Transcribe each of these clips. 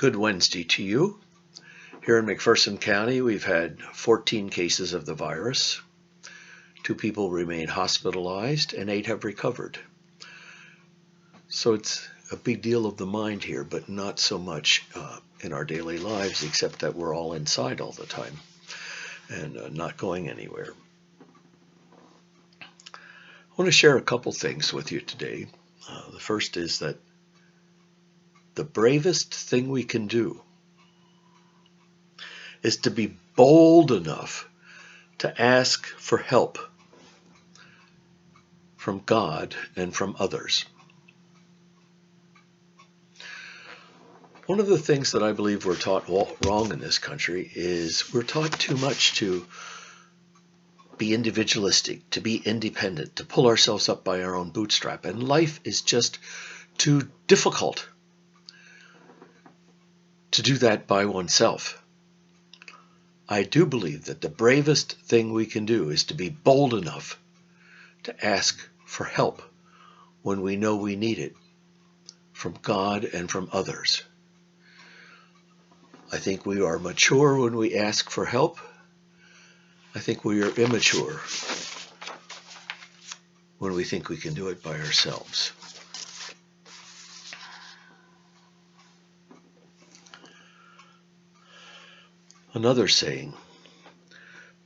Good Wednesday to you. Here in McPherson County, we've had 14 cases of the virus. 2 people remain hospitalized and 8 have recovered. So it's a big deal of the mind here, but not so much in our daily lives, except that we're all inside all the time and not going anywhere. I want to share a couple things with you today. The first is that the bravest thing we can do is to be bold enough to ask for help from God and from others. One of the things that I believe we're taught wrong in this country is we're taught too much to be individualistic, to be independent, to pull ourselves up by our own bootstrap. And life is just too difficult to do that by oneself. I do believe that the bravest thing we can do is to be bold enough to ask for help when we know we need it from God and from others. I think we are mature when we ask for help. I think we are immature when we think we can do it by ourselves. Another saying,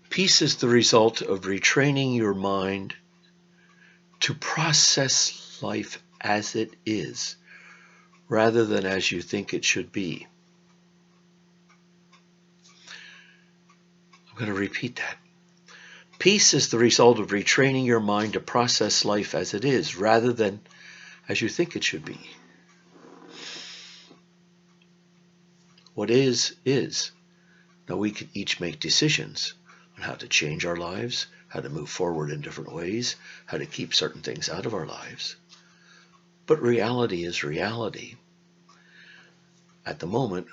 peace is the result of retraining your mind to process life as it is, rather than as you think it should be. I'm going to repeat that. Peace is the result of retraining your mind to process life as it is, rather than as you think it should be. What is, is. Now we can each make decisions on how to change our lives, how to move forward in different ways, how to keep certain things out of our lives. But reality is reality. At the moment,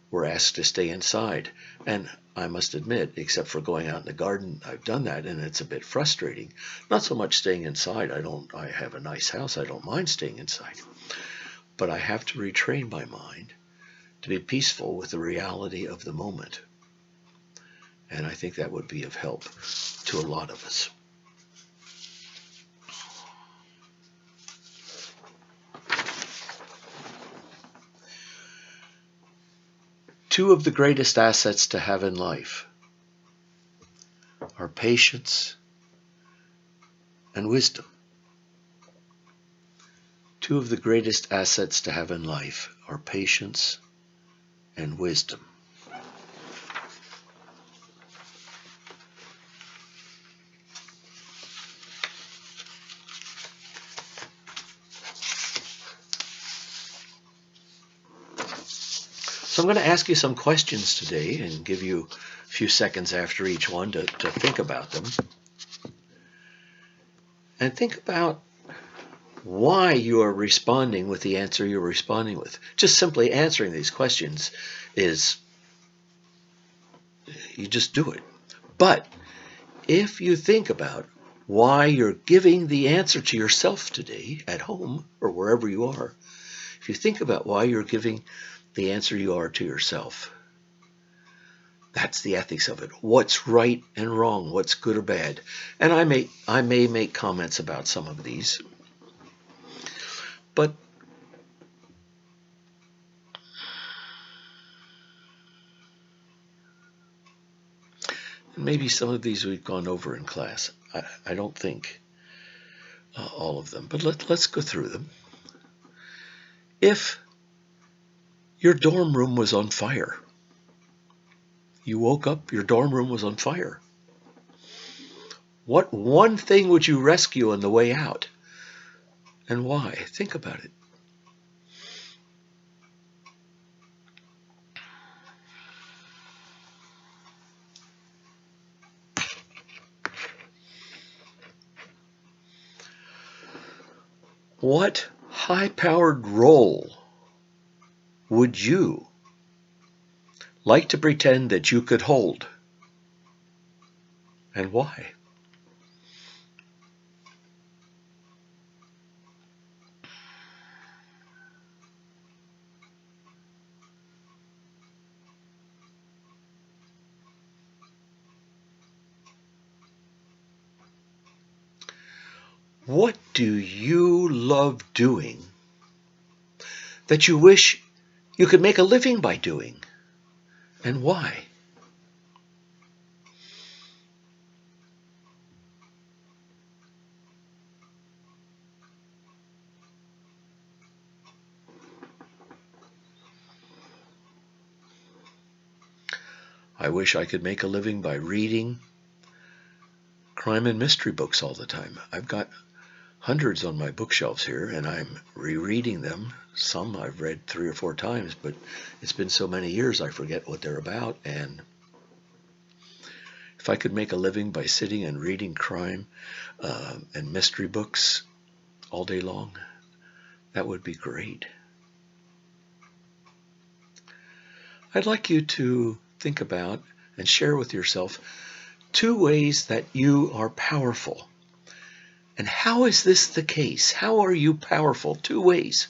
we're asked to stay inside. And I must admit, except for going out in the garden, I've done that, and it's a bit frustrating. Not so much staying inside. I have a nice house. I don't mind staying inside. But I have to retrain my mind to be peaceful with the reality of the moment. And I think that would be of help to a lot of us. Two of the greatest assets to have in life are patience and wisdom. Two of the greatest assets to have in life are patience and wisdom. So I'm going to ask you some questions today and give you a few seconds after each one to think about them. And think about why you are responding with the answer you're responding with. Just simply answering these questions is, you just do it. But if you think about why you're giving the answer to yourself today at home or wherever you are, if you think about why you're giving the answer you are to yourself, that's the ethics of it. What's right and wrong, what's good or bad. And I may make comments about some of these. But maybe some of these we've gone over in class. I don't think all of them, but let's go through them. If your dorm room was on fire, you woke up, your dorm room was on fire, what one thing would you rescue on the way out? And why? Think about it. What high-powered role would you like to pretend that you could hold? And why? What do you love doing that you wish you could make a living by doing, and why? I wish I could make a living by reading crime and mystery books all the time. I've got hundreds on my bookshelves here, and I'm rereading them. Some I've read 3 or 4 times, but it's been so many years I forget what they're about. And if I could make a living by sitting and reading crime and mystery books all day long, that would be great. I'd like you to think about and share with yourself 2 ways that you are powerful. And how is this the case? How are you powerful? 2 ways.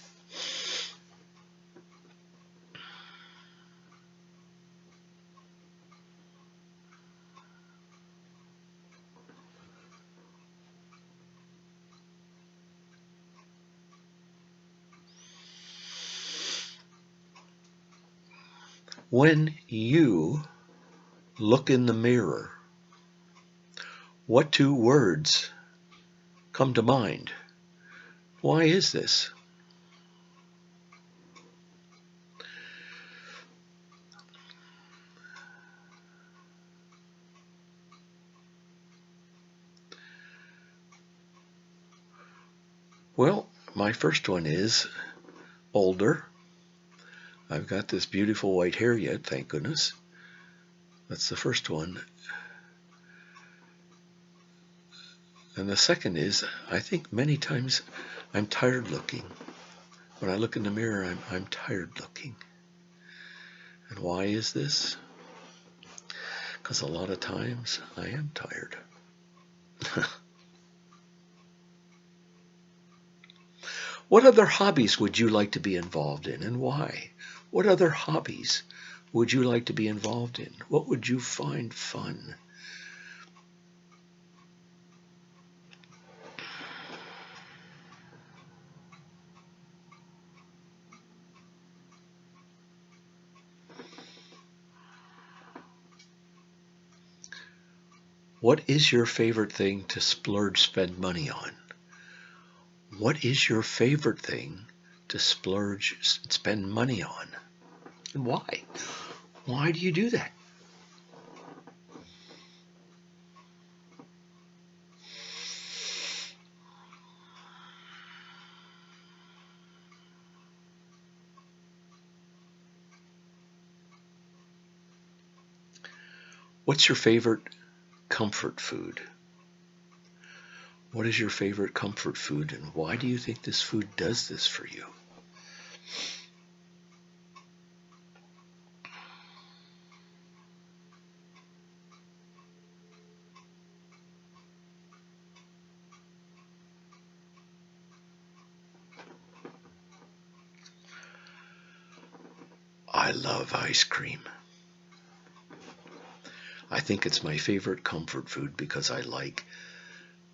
When you look in the mirror, what 2 words come to mind? Why is this? Well, my first one is older. I've got this beautiful white hair yet, thank goodness. That's the first one. And the second is, I think many times I'm tired looking. When I look in the mirror, I'm tired looking. And why is this? Because a lot of times I am tired. What other hobbies would you like to be involved in, and why? What other hobbies would you like to be involved in? What would you find fun? What is your favorite thing to spend money on? What is your favorite thing to spend money on? And why? Why do you do that? What's your favorite comfort food? What is your favorite comfort food, and why do you think this food does this for you? I love ice cream. I think it's my favorite comfort food because I like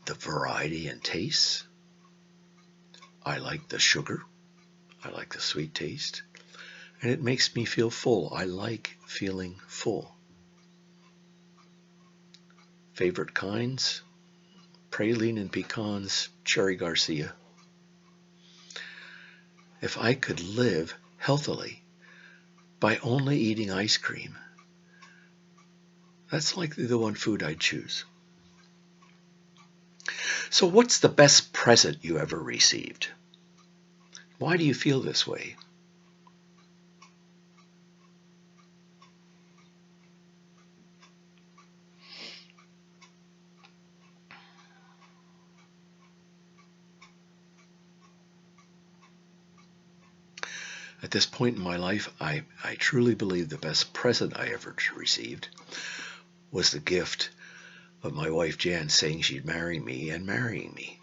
the variety and tastes. I like the sugar. I like the sweet taste. And it makes me feel full. I like feeling full. Favorite kinds? Praline and pecans, Cherry Garcia. If I could live healthily by only eating ice cream, that's likely the one food I'd choose. So what's the best present you ever received? Why do you feel this way? At this point in my life, I truly believe the best present I ever received was the gift of my wife Jan saying she'd marry me and marrying me.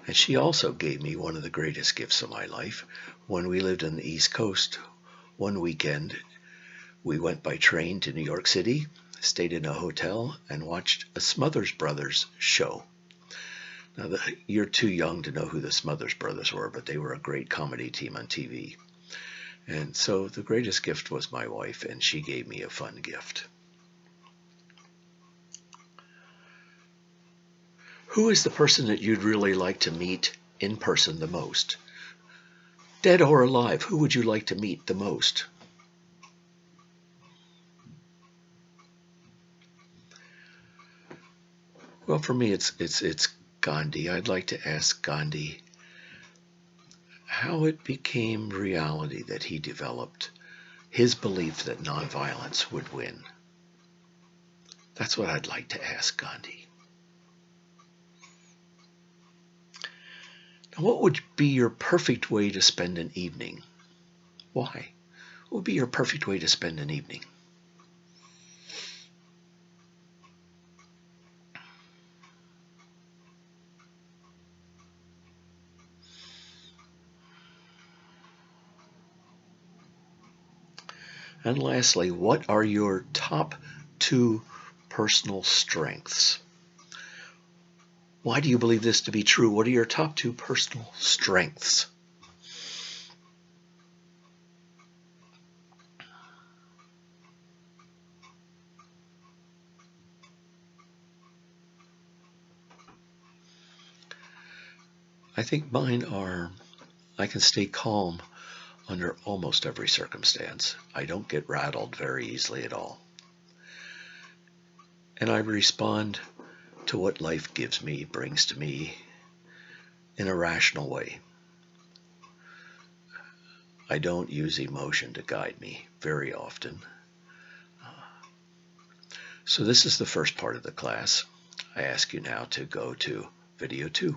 And she also gave me one of the greatest gifts of my life. When we lived on the East Coast, one weekend we went by train to New York City, stayed in a hotel, and watched a Smothers Brothers show. Now, you're too young to know who the Smothers Brothers were, but they were a great comedy team on TV. And so the greatest gift was my wife, and she gave me a fun gift. Who is the person that you'd really like to meet in person the most? Dead or alive, who would you like to meet the most? Well, for me, it's Gandhi. I'd like to ask Gandhi how it became reality that he developed his belief that nonviolence would win. That's what I'd like to ask Gandhi. Now, what would be your perfect way to spend an evening? Why? What would be your perfect way to spend an evening? And lastly, what are your top 2 personal strengths? Why do you believe this to be true? What are your top 2 personal strengths? I think mine are, I can stay calm under almost every circumstance. I don't get rattled very easily at all. And I respond to what life gives me, brings to me, in a rational way. I don't use emotion to guide me very often. So this is the first part of the class. I ask you now to go to video 2.